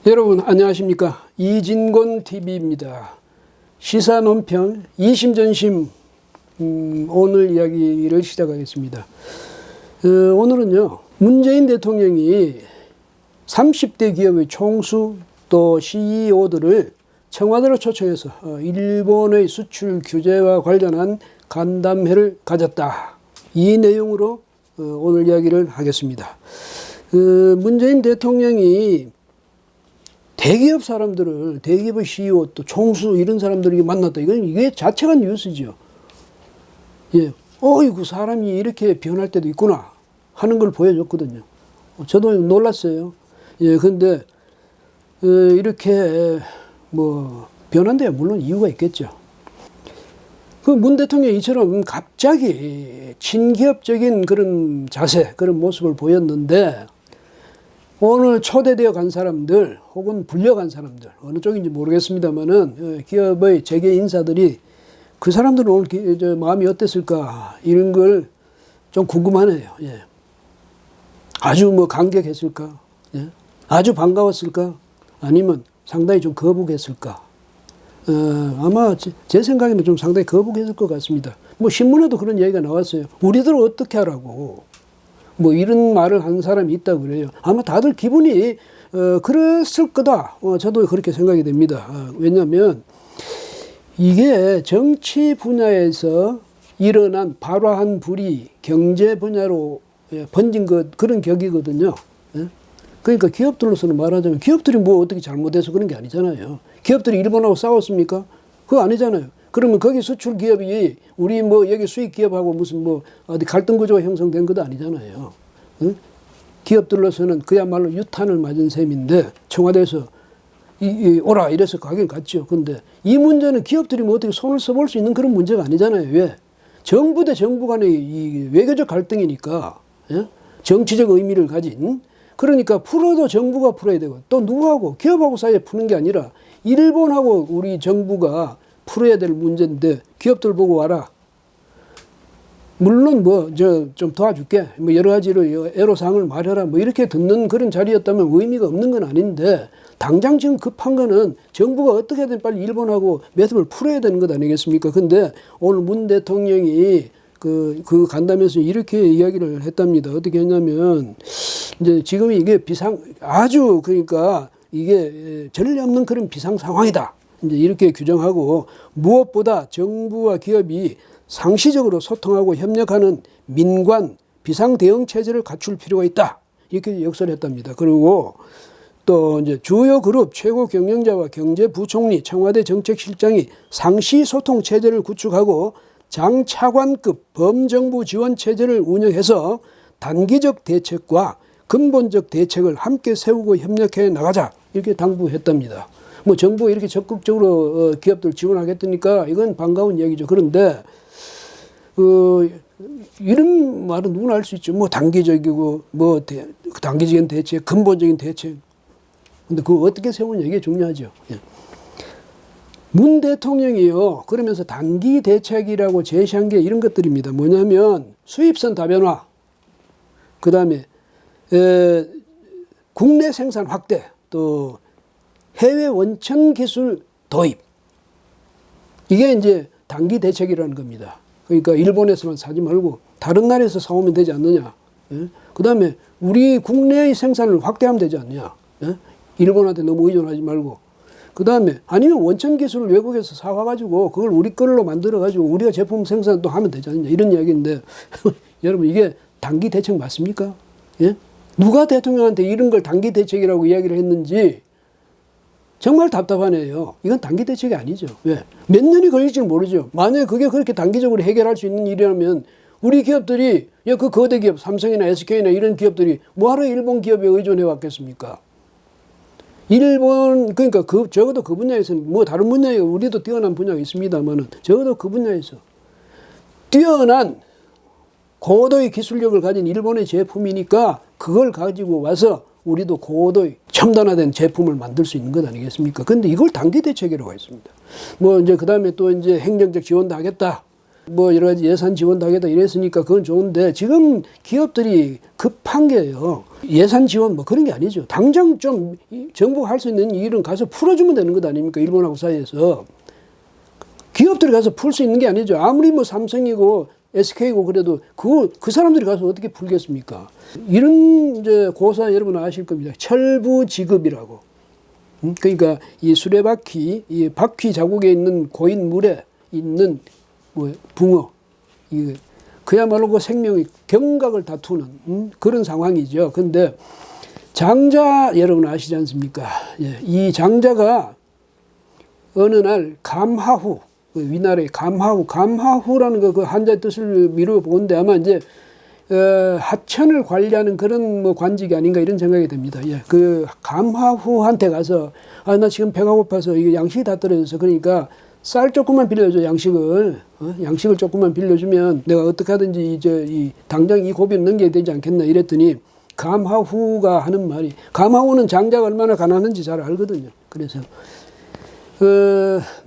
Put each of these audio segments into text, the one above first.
여러분 안녕하십니까? 이진곤 TV입니다. 시사 논평 이심전심 오늘 이야기를 시작하겠습니다. 오늘은요, 문재인 대통령이 30대 기업의 총수 또 CEO들을 청와대로 초청해서 일본의 수출 규제와 관련한 간담회를 가졌다. 이 내용으로 오늘 이야기를 하겠습니다. 문재인 대통령이 대기업 사람들을, 대기업의 CEO 또 총수 이런 사람들이 만났다. 이게 자체가 뉴스죠. 예. 어이구, 사람이 이렇게 변할 때도 있구나 하는 걸 보여줬거든요. 저도 놀랐어요. 예, 근데 이렇게 변한 데야 물론 이유가 있겠죠. 그 문 대통령이 이처럼 갑자기 친기업적인 그런 자세, 그런 모습을 보였는데, 오늘 초대되어 간 사람들 혹은 불려간 사람들, 어느 쪽인지 모르겠습니다만은 기업의 재계 인사들이 그 사람들은 오늘 마음이 어땠을까, 이런 걸 좀 궁금하네요. 예. 아주 감격했을까, 예. 아주 반가웠을까, 아니면 상당히 좀 거북했을까. 아마 제 생각에는 좀 상당히 거북했을 것 같습니다. 신문에도 그런 얘기가 나왔어요. 우리들 어떻게 하라고. 이런 말을 한 사람이 있다고 그래요. 아마 다들 기분이 그랬을 거다. 저도 그렇게 생각이 됩니다. 왜냐하면 이게 정치 분야에서 일어난 발화한 불이 경제 분야로 번진 그런 격이거든요. 그러니까 기업들로서는 말하자면 기업들이 어떻게 잘못해서 그런 게 아니잖아요. 기업들이 일본하고 싸웠습니까? 그거 아니잖아요. 그러면 거기 수출 기업이 우리 여기 수입 기업하고 무슨 어디 갈등 구조가 형성된 것도 아니잖아요. 응? 기업들로서는 그야말로 유탄을 맞은 셈인데 청와대에서 오라 이래서 가긴 갔죠. 근데 이 문제는 기업들이 어떻게 손을 써볼 수 있는 그런 문제가 아니잖아요. 왜? 정부 대 정부 간의 이 외교적 갈등이니까, 예? 정치적 의미를 가진, 그러니까 풀어도 정부가 풀어야 되고, 또 누구하고 기업하고 사이에 푸는 게 아니라 일본하고 우리 정부가 풀어야 될 문제인데 기업들 보고 와라. 물론 좀 도와줄게. 여러 가지로 애로사항을 말해라. 이렇게 듣는 그런 자리였다면 의미가 없는 건 아닌데, 당장 지금 급한 거는 정부가 어떻게든 빨리 일본하고 매듭을 풀어야 되는 것 아니겠습니까? 근데 오늘 문 대통령이 그 간담회에서 이렇게 이야기를 했답니다. 어떻게 했냐면, 이제 지금 이게 아주 그러니까 이게 전례 없는 그런 비상 상황이다. 이제 이렇게 규정하고, 무엇보다 정부와 기업이 상시적으로 소통하고 협력하는 민관 비상 대응 체제를 갖출 필요가 있다. 이렇게 역설을 했답니다. 그리고 또 이제 주요 그룹 최고 경영자와 경제부총리, 청와대 정책실장이 상시 소통 체제를 구축하고 장차관급 범정부 지원 체제를 운영해서 단기적 대책과 근본적 대책을 함께 세우고 협력해 나가자. 이렇게 당부했답니다. 정부가 이렇게 적극적으로 기업들 지원하겠다니까 이건 반가운 얘기죠. 그런데 이런 말은 누구나 할 수 있죠. 단기적이고 단기적인 대책, 근본적인 대책. 근데 그거 어떻게 세우냐, 이게 중요하죠. 예. 문 대통령이요, 그러면서 단기 대책이라고 제시한 게 이런 것들입니다. 뭐냐면 수입선 다변화, 그 다음에 국내 생산 확대, 또 해외 원천 기술 도입. 이게 이제 단기 대책이라는 겁니다. 그러니까 일본에서만 사지 말고 다른 나라에서 사오면 되지 않느냐. 예? 그 다음에 우리 국내의 생산을 확대하면 되지 않느냐. 예? 일본한테 너무 의존하지 말고. 그 다음에 아니면 원천 기술을 외국에서 사와가지고 그걸 우리 걸로 만들어가지고 우리가 제품 생산 또 하면 되지 않느냐. 이런 이야기인데 여러분, 이게 단기 대책 맞습니까? 예? 누가 대통령한테 이런 걸 단기 대책이라고 이야기를 했는지 정말 답답하네요. 이건 단기 대책이 아니죠. 왜? 몇 년이 걸릴지는 모르죠. 만약에 그게 그렇게 단기적으로 해결할 수 있는 일이라면 우리 기업들이, 그 거대 기업, 삼성이나 SK나 이런 기업들이 뭐하러 일본 기업에 의존해 왔겠습니까? 그러니까 적어도 그 분야에서는 다른 분야에 우리도 뛰어난 분야가 있습니다만은 적어도 그 분야에서 뛰어난 고도의 기술력을 가진 일본의 제품이니까 그걸 가지고 와서 우리도 고도의 첨단화된 제품을 만들 수 있는 것 아니겠습니까? 근데 이걸 단기 대책이라고 했습니다. 이제 그 다음에 또 이제 행정적 지원도 하겠다. 뭐 여러 가지 예산 지원도 하겠다 이랬으니까 그건 좋은데 지금 기업들이 급한 게요. 예산 지원 뭐 그런 게 아니죠. 당장 좀 정부가 할 수 있는 일은 가서 풀어주면 되는 것 아닙니까? 일본하고 사이에서. 기업들이 가서 풀 수 있는 게 아니죠. 아무리 뭐 삼성이고 SK고 그래도 그 사람들이 가서 어떻게 풀겠습니까? 이런 이제 고사 여러분 아실 겁니다. 철부지급이라고. 그러니까 이 수레바퀴, 이 바퀴 자국에 있는 고인 물에 있는 뭐 붕어, 그야말로 그 생명의 경각을 다투는 그런 상황이죠. 근데 장자 여러분 아시지 않습니까? 예, 이 장자가 어느 날 감하후, 위나라의 감하후라는 거 그 한자의 뜻을 미루어 보는데 아마 이제 하천을 관리하는 그런 뭐 관직이 아닌가 이런 생각이 듭니다. 예, 그 감하후한테 가서 나 지금 배가 고파서 이게 양식이 다 떨어져서 그러니까 쌀 조금만 빌려줘 양식을 양식을 조금만 빌려주면 내가 어떻게 하든지 이제 당장 이 고비를 넘겨야 되지 않겠나 이랬더니 감하후가 하는 말이 감하후는 장자가 얼마나 가난한지 잘 알거든요. 그래서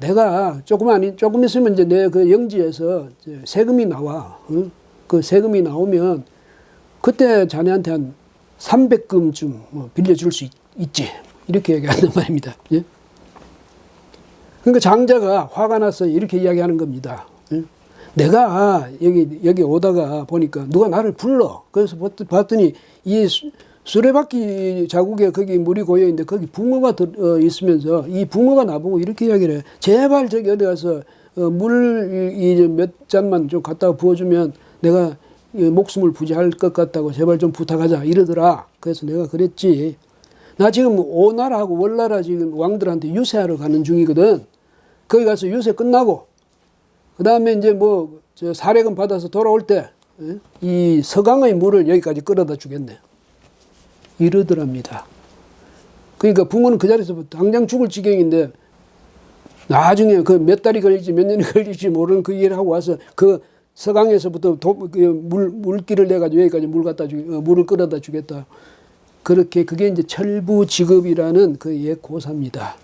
내가 조금 있으면 이제 내 그 영지에서 세금이 나와. 그 세금이 나오면 그때 자네한테 한 300금쯤 뭐 빌려줄 수 있지. 이렇게 얘기하는 말입니다. 예? 그러니까 장자가 화가 나서 이렇게 이야기하는 겁니다. 예? 내가 여기 오다가 보니까 누가 나를 불러. 그래서 봤더니 이 수레바퀴 자국에 거기 물이 고여있는데 거기 붕어가 있으면서 이 붕어가 나보고 이렇게 이야기를 해. 제발 저기 어디 가서 물 몇 잔만 좀 갖다가 부어주면 내가 목숨을 부지할 것 같다고 제발 좀 부탁하자 이러더라. 그래서 내가 그랬지. 나 지금 오나라하고 월나라 지금 왕들한테 유세하러 가는 중이거든. 거기 가서 유세 끝나고 그 다음에 이제 뭐 저 사례금 받아서 돌아올 때 이 서강의 물을 여기까지 끌어다 주겠네. 이러더랍니다. 그러니까 붕어는 그 자리에서 당장 죽을 지경인데 나중에 그 몇 달이 걸릴지 몇 년이 걸릴지 모르는 그 일을 하고 와서 그 서강에서부터 물길을 내가지고 여기까지 물을 끌어다 주겠다. 그렇게 그게 이제 철부지급이라는 그 옛 고사입니다.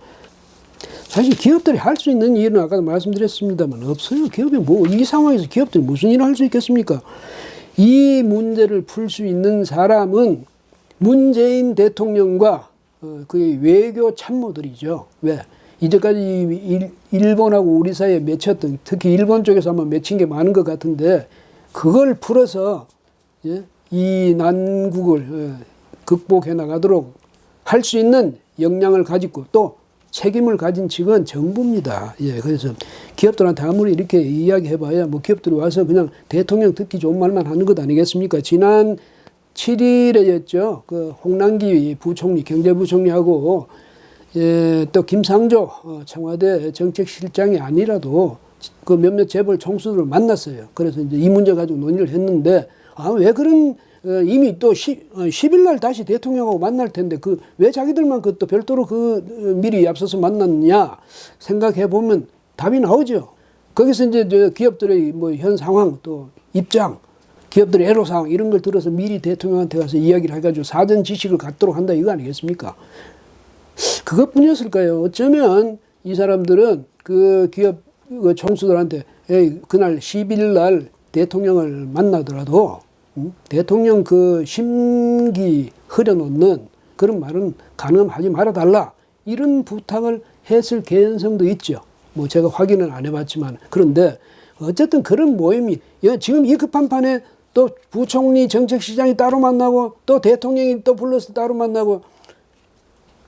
사실 기업들이 할 수 있는 일은 아까도 말씀드렸습니다만 없어요. 기업이 이 상황에서 기업들이 무슨 일을 할 수 있겠습니까? 이 문제를 풀 수 있는 사람은 문재인 대통령과 그 외교 참모들이죠. 왜? 이제까지 일본하고 우리 사이에 맺혔던, 특히 일본 쪽에서 아마 맺힌 게 많은 것 같은데 그걸 풀어서 이 난국을 극복해 나가도록 할 수 있는 역량을 가지고 또 책임을 가진 측은 정부입니다. 예, 그래서 기업들한테 아무리 이렇게 이야기해봐야 뭐 기업들이 와서 그냥 대통령 듣기 좋은 말만 하는 것 아니겠습니까? 지난 7일에였죠. 그 홍남기 부총리, 경제부총리하고 또 김상조 청와대 정책실장이 아니라도 그 몇몇 재벌 총수들을 만났어요. 그래서 이제 이 문제 가지고 논의를 했는데 왜 그런 이미 또 10일 날 다시 대통령하고 만날 텐데 왜 자기들만 또 별도로 미리 앞서서 만났냐 생각해 보면 답이 나오죠. 거기서 이제 기업들의 뭐 현 상황 또 입장, 기업들의 애로사항 이런 걸 들어서 미리 대통령한테 가서 이야기를 해가지고 사전 지식을 갖도록 한다 이거 아니겠습니까? 그것뿐이었을까요? 어쩌면 이 사람들은 그 기업 총수들한테 그날 10일 날 대통령을 만나더라도 대통령 그 심기 흐려놓는 그런 말은 가능하지 말아달라 이런 부탁을 했을 개연성도 있죠. 뭐 제가 확인은 안 해봤지만 그런데 어쨌든 그런 모임이 지금 이 급한 판에 또 부총리 정책시장이 따로 만나고 또 대통령이 또 불러서 따로 만나고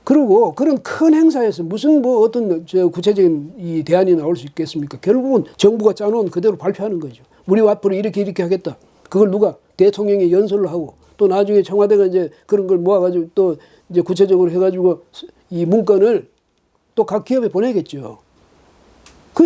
그리고 그런 큰 행사에서 무슨 뭐 어떤 구체적인 이 대안이 나올 수 있겠습니까? 결국은 정부가 짜놓은 그대로 발표하는 거죠. 우리 앞으로 이렇게 하겠다. 그걸 누가 대통령이 연설을 하고 또 나중에 청와대가 이제 그런 걸 모아가지고 또 이제 구체적으로 해가지고 이 문건을 또 각 기업에 보내겠죠.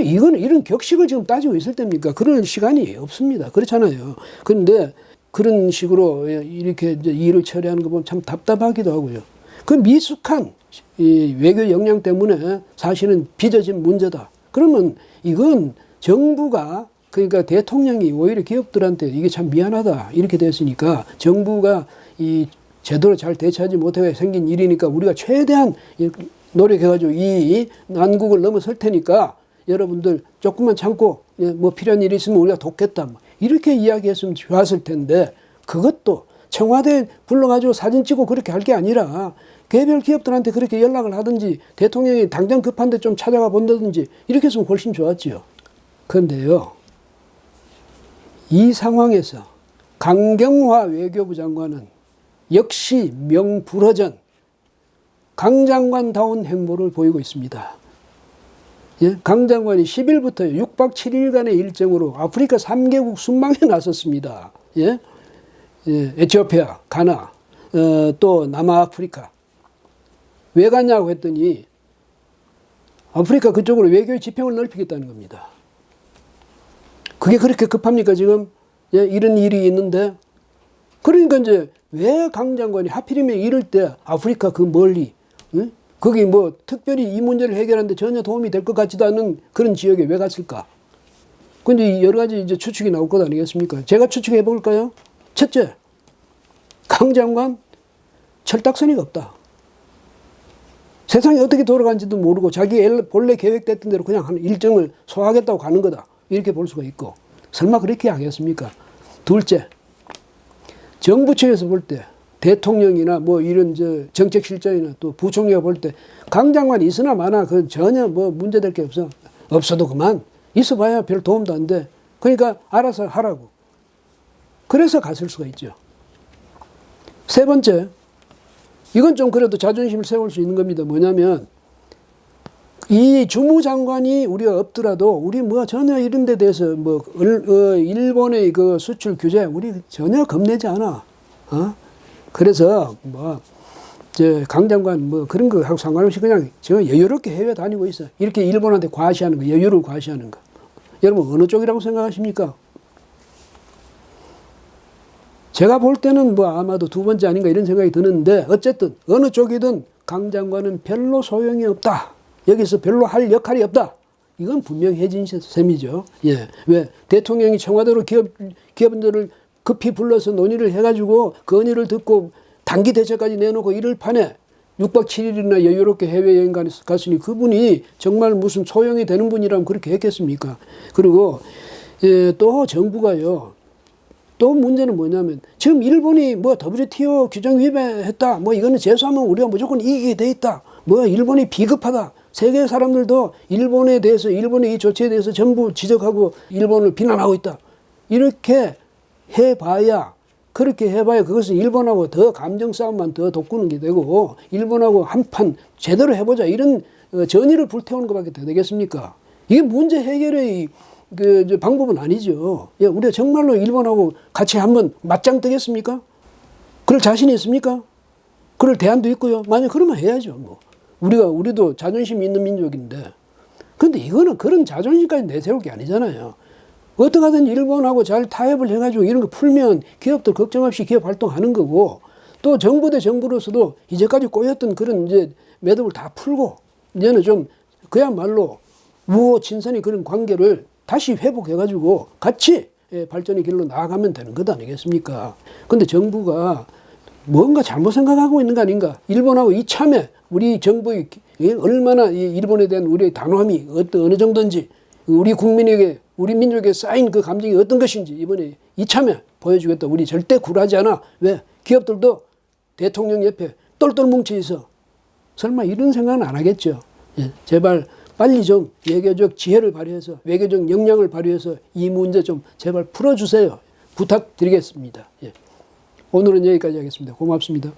이거는 이런 격식을 지금 따지고 있을 때입니까? 그럴 시간이 없습니다. 그렇잖아요. 그런데 그런 식으로 이렇게 이제 일을 처리하는 거 보면 참 답답하기도 하고요. 그 미숙한 이 외교 역량 때문에 사실은 빚어진 문제다. 그러면 이건 정부가 그러니까 대통령이 오히려 기업들한테 이게 참 미안하다 이렇게 됐으니까 정부가 이 제대로 잘 대처하지 못해 생긴 일이니까 우리가 최대한 노력해가지고 이 난국을 넘어설 테니까 여러분들 조금만 참고 뭐 필요한 일이 있으면 우리가 돕겠다. 뭐 이렇게 이야기했으면 좋았을 텐데 그것도 청와대 불러가지고 사진 찍고 그렇게 할 게 아니라 개별 기업들한테 그렇게 연락을 하든지 대통령이 당장 급한데 좀 찾아가 본다든지 이렇게 했으면 훨씬 좋았지요. 그런데요. 이 상황에서 강경화 외교부 장관은 역시 명불허전 강 장관다운 행보를 보이고 있습니다. 예? 강 장관이 10일부터 6박 7일간의 일정으로 아프리카 3개국 순방에 나섰습니다. 예? 예, 에티오피아, 가나, 또 남아아프리카. 왜 갔냐고 했더니 아프리카 그쪽으로 외교의 지평을 넓히겠다는 겁니다. 그게 그렇게 급합니까 지금? 예, 이런 일이 있는데 그러니까 이제 왜 강 장관이 하필이면 이럴 때 아프리카 그 멀리 거기 뭐 특별히 이 문제를 해결하는데 전혀 도움이 될 것 같지도 않은 그런 지역에 왜 갔을까? 근데 여러 가지 이제 추측이 나올 것 아니겠습니까? 제가 추측해 볼까요? 첫째, 강 장관 철딱서니가 없다. 세상이 어떻게 돌아가는지도 모르고 자기 본래 계획됐던 대로 그냥 한 일정을 소화하겠다고 가는 거다. 이렇게 볼 수가 있고. 설마 그렇게 하겠습니까? 둘째, 정부 측에서 볼 때 대통령이나 뭐 이런 정책실장이나 또 부총리가 볼 때 강 장관이 있으나 마나 그 전혀 뭐 문제될 게 없어. 없어도 그만. 있어봐야 별 도움도 안 돼. 그러니까 알아서 하라고. 그래서 갔을 수가 있죠. 세 번째, 이건 좀 그래도 자존심을 세울 수 있는 겁니다. 뭐냐면 이 주무장관이 우리가 없더라도 우리 뭐 전혀 이런 데 대해서 뭐 일본의 그 수출 규제 우리 전혀 겁내지 않아. 그래서 뭐 강 장관 뭐 그런 거 하고 상관없이 그냥 저 여유롭게 해외 다니고 있어. 이렇게 일본한테 과시하는 거, 여유를 과시하는 거. 여러분 어느 쪽이라고 생각하십니까? 제가 볼 때는 뭐 아마도 두 번째 아닌가 이런 생각이 드는데 어쨌든 어느 쪽이든 강 장관은 별로 소용이 없다. 여기서 별로 할 역할이 없다. 이건 분명해진 셈이죠. 예. 왜? 대통령이 청와대로 기업인들을 급히 불러서 논의를 해가지고 건의를 듣고 단기 대책까지 내놓고 이럴 판에 6박 7일이나 여유롭게 해외여행 갔으니 그분이 정말 무슨 소용이 되는 분이라면 그렇게 했겠습니까? 그리고 또 정부가요. 또 문제는 뭐냐면 지금 일본이 뭐 WTO 규정 위배했다. 뭐 이거는 제소하면 우리가 무조건 이기게 돼 있다. 뭐 일본이 비겁하다. 세계 사람들도 일본에 대해서 일본의 이 조치에 대해서 전부 지적하고 일본을 비난하고 있다. 이렇게 해봐야 그렇게 해봐야 그것은 일본하고 더 감정 싸움만 더 돋구는 게 되고 일본하고 한판 제대로 해보자 이런 전의를 불태우는 것밖에 더 되겠습니까? 이게 문제 해결의 방법은 아니죠. 예, 우리가 정말로 일본하고 같이 한번 맞짱 뜨겠습니까? 그럴 자신이 있습니까? 그럴 대안도 있고요. 만약 그러면 해야죠. 뭐. 우리도 자존심이 있는 민족인데. 근데 이거는 그런 자존심까지 내세울 게 아니잖아요. 어떻게 하든 일본하고 잘 타협을 해가지고 이런 거 풀면 기업들 걱정 없이 기업 활동하는 거고 또 정부 대 정부로서도 이제까지 꼬였던 그런 이제 매듭을 다 풀고 이제는 좀 그야말로 우호 친선의 그런 관계를 다시 회복해가지고 같이 발전의 길로 나아가면 되는 것 아니겠습니까? 근데 정부가 뭔가 잘못 생각하고 있는 거 아닌가? 일본하고 이참에 우리 정부의 얼마나 일본에 대한 우리의 단호함이 어느 정도인지 우리 국민에게 우리 민족에 쌓인 그 감정이 어떤 것인지 이번에 이참에 보여주겠다. 우리 절대 굴하지 않아. 왜? 기업들도 대통령 옆에 똘똘 뭉쳐 있어. 설마 이런 생각은 안 하겠죠. 예, 제발 빨리 좀 외교적 지혜를 발휘해서 외교적 역량을 발휘해서 이 문제 좀 제발 풀어주세요. 부탁드리겠습니다. 예. 오늘은 여기까지 하겠습니다. 고맙습니다.